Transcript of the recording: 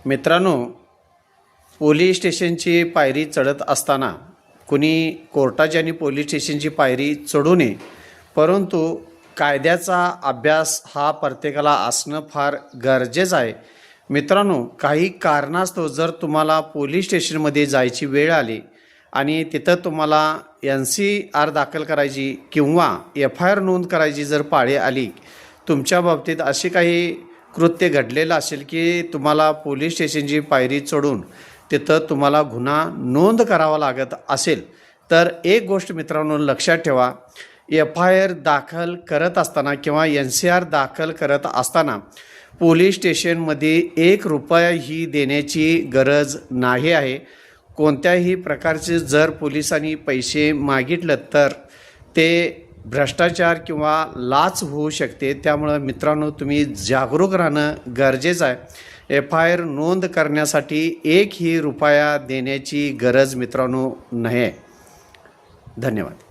मित्रांनो, पोलीस स्टेशनची पायरी चढत असताना कुणी कोर्टाची आणि पोलीस स्टेशनची पायरी चढू नये, परंतु कायद्याचा अभ्यास हा प्रत्येकाला असणं फार गरजेचं आहे. मित्रांनो, काही कारणास्तव जर तुम्हाला पोलीस स्टेशनमध्ये जायची वेळ आली आणि तिथं तुम्हाला NCR दाखल करायची किंवा FIR नोंद करायची जर पाळी आली, तुमच्या बाबतीत अशी काही कृत्य घडलेलं असेल की तुम्हाला पोलीस स्टेशनची पायरी चढून तिथं तुम्हाला गुन्हा नोंद करावा लागत असेल, तर एक गोष्ट मित्रांनो लक्षात ठेवा. FIR दाखल करत असताना किंवा NCR दाखल करत असताना पोलीस स्टेशनमध्ये ₹1ही देण्याची गरज नाही आहे. कोणत्याही प्रकारचे जर पोलिसांनी पैसे मागितले तर ते भ्रष्टाचार किंवा लाच होऊ शकते. त्यामुळे मित्रांनो, तुम्ही जागरूक राहणं गरजेचं आहे. FIR नोंद करण्यासाठी ₹1ही देण्याची गरज मित्रांनो नाही आहे. धन्यवाद.